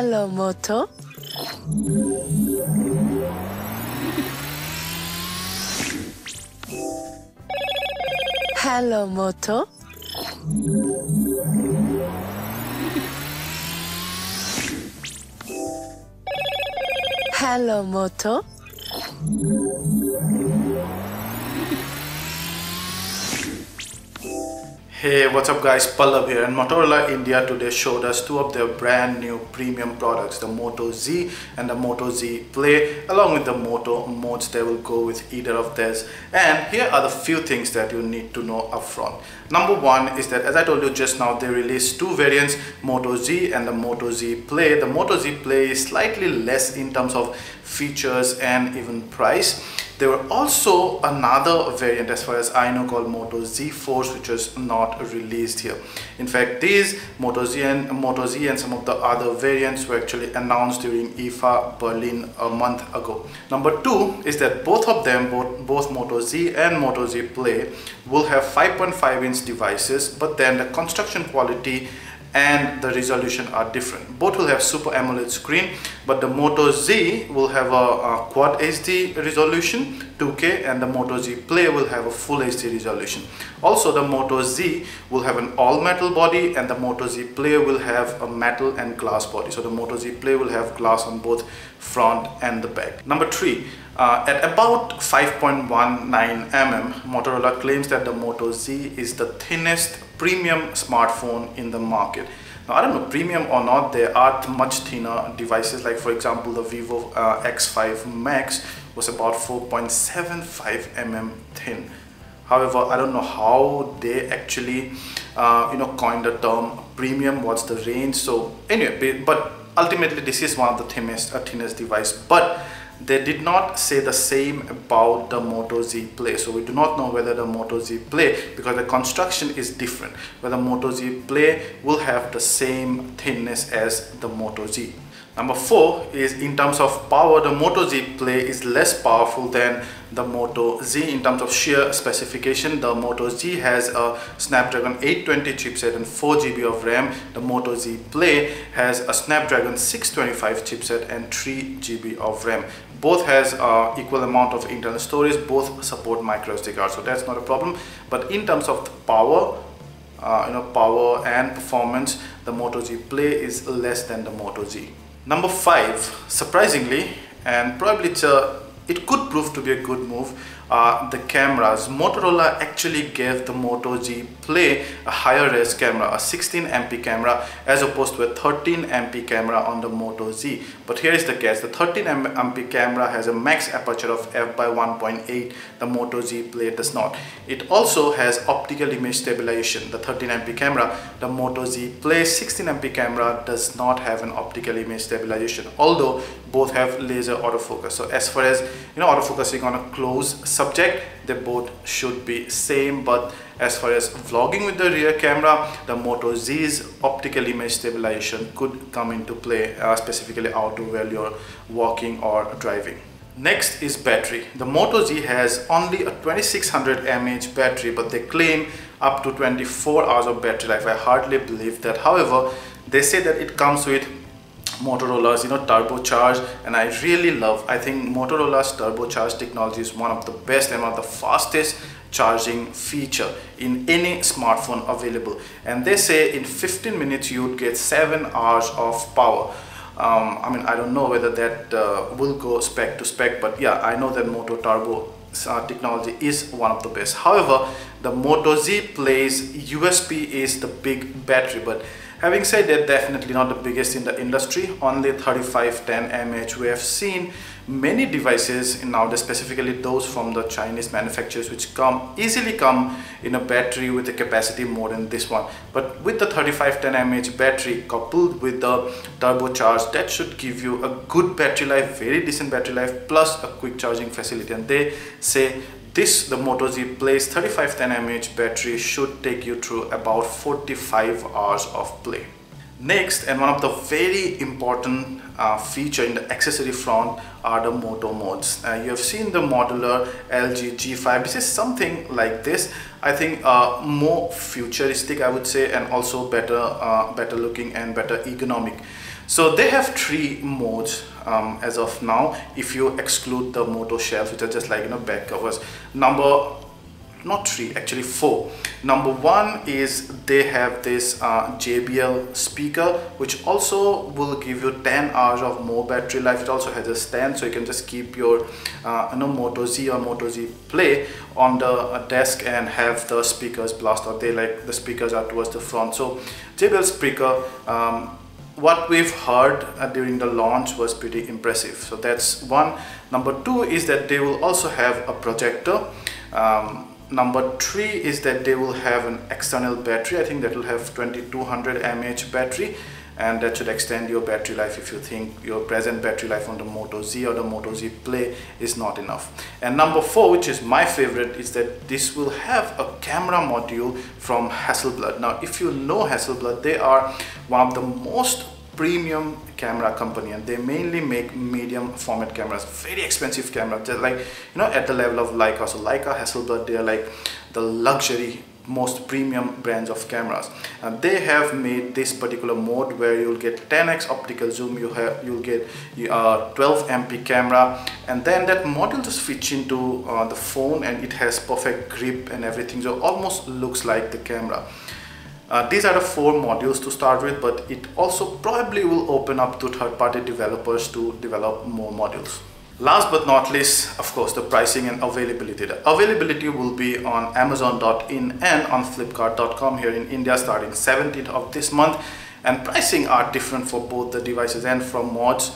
Hello, Moto. Hello, Moto. Hello, Moto. Hey, what's up guys, Pallav here, and Motorola India today showed us two of their brand new premium products, the Moto Z and the Moto Z Play, along with the Moto Mods. They will go with either of theirs, and here are the few things that you need to know upfront. Number one is that, as I told you just now, they released two variants, Moto Z and the Moto Z Play. The Moto Z Play is slightly less in terms of features and even price. There were also another variant, as far as I know, called Moto Z Force, which was not released here. In fact, these Moto Z and some of the other variants were actually announced during IFA Berlin a month ago. Number two is that both of them, both Moto Z and Moto Z Play, will have 5.5-inch devices, but then the construction quality and the resolution are different. Both will have Super AMOLED screen, but the Moto Z will have a Quad HD resolution 2K, and the Moto Z Play will have a Full HD resolution. Also, the Moto Z will have an all metal body, and the Moto Z Play will have a metal and glass body. So the Moto Z Play will have glass on both front and the back. Number three, at about 5.19 mm, Motorola claims that the Moto Z is the thinnest premium smartphone in the market. Now, I don't know, premium or not, there are much thinner devices, like for example the Vivo X5 Max was about 4.75 mm thin. However, I don't know how they actually coined the term premium, what's the range. So anyway, but ultimately this is one of the thinnest device, but they did not say the same about the Moto Z Play. So we do not know whether the Moto Z Play, because the construction is different, whether Moto Z Play will have the same thinness as the Moto Z. Number four is, in terms of power, the Moto Z Play is less powerful than the Moto Z in terms of sheer specification. The Moto Z has a Snapdragon 820 chipset and 4 GB of RAM. The Moto Z Play has a Snapdragon 625 chipset and 3 GB of RAM. Both has equal amount of internal storage. Both support micro SD card, so that's not a problem. But in terms of the power, power and performance, the Moto Z Play is less than the Moto Z. Number five, surprisingly, and probably it could prove to be a good move, the cameras. Motorola actually gave the Moto Z Play a higher res camera, a 16 MP camera, as opposed to a 13 MP camera on the Moto Z. But here is the catch: the 13 MP camera has a max aperture of f/1.8. The Moto Z Play does not. It also has optical image stabilization, the 13 MP camera. The Moto Z Play 16 MP camera does not have an optical image stabilization, although both have laser autofocus. So as far as autofocusing on a close subject, they both should be same. But as far as vlogging with the rear camera, the Moto Z's optical image stabilization could come into play, specifically out while you're walking or driving. Next is battery. The Moto Z has only a 2600 mAh battery, but they claim up to 24 hours of battery life. I hardly believe that. However, they say that it comes with Motorola's turbocharged, and I think Motorola's turbocharged technology is one of the best and one of the fastest charging feature in any smartphone available. And they say in 15 minutes you would get 7 hours of power. I don't know whether that will go spec to spec, but yeah, I know that Moto Turbo technology is one of the best. However, the Moto Z Play's USP is the big battery, but having said that, definitely not the biggest in the industry, only 3510 mAh. We have seen many devices nowadays, specifically those from the Chinese manufacturers, which easily come in a battery with a capacity more than this one. But with the 3510 mAh battery coupled with the turbocharged, that should give you a good battery life, very decent battery life, plus a quick charging facility. And they say the Moto Z Play's 3510 mAh battery should take you through about 45 hours of play. Next, and one of the very important feature in the accessory front are the Moto Mods. You have seen the modular LG G5. This is something like this. I think more futuristic, I would say, and also better looking and better ergonomic. So they have 3 modes as of now, if you exclude the Moto shells, which are just like, you know, back covers. Not 3, actually 4. Number 1 is they have this JBL speaker, which also will give you 10 hours of more battery life. It also has a stand, so you can just keep your Moto Z or Moto Z Play on the desk and have the speakers blast out. The speakers are towards the front. So JBL speaker, what we've heard during the launch was pretty impressive. So that's one. Number 2 is that they will also have a projector. Number 3 is that they will have an external battery. I think that will have 2200 mAh battery, and that should extend your battery life if you think your present battery life on the Moto Z or the Moto Z Play is not enough. And number 4, which is my favorite, is that this will have a camera module from Hasselblad. Now, if you know Hasselblad, they are one of the most premium camera company, and they mainly make medium format cameras, very expensive camera, just like, you know, at the level of Leica. So Leica, Hasselblad, they are like the luxury, most premium brands of cameras, and they have made this particular mode where you'll get 10x optical zoom, you'll get 12 MP camera, and then that module just fits into the phone, and it has perfect grip and everything, so almost looks like the camera. These are the 4 modules to start with, but it also probably will open up to third-party developers to develop more modules. Last but not least, of course, the pricing and availability. The availability will be on Amazon.in and on Flipkart.com here in India starting 17th of this month, and pricing are different for both the devices and from mods.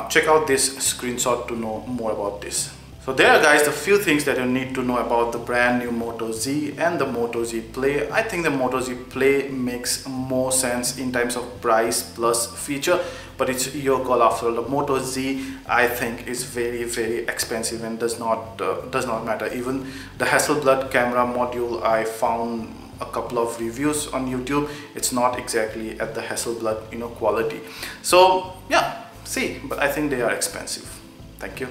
Check out this screenshot to know more about this. So there are, guys, the few things that you need to know about the brand new Moto Z and the Moto Z Play. I think the Moto Z Play makes more sense in terms of price plus feature, but it's your call after all. The Moto Z, I think, is very, very expensive and does not matter. Even the Hasselblad camera module, I found a couple of reviews on YouTube. It's not exactly at the Hasselblad, you know, quality. So yeah, see, but I think they are expensive. Thank you.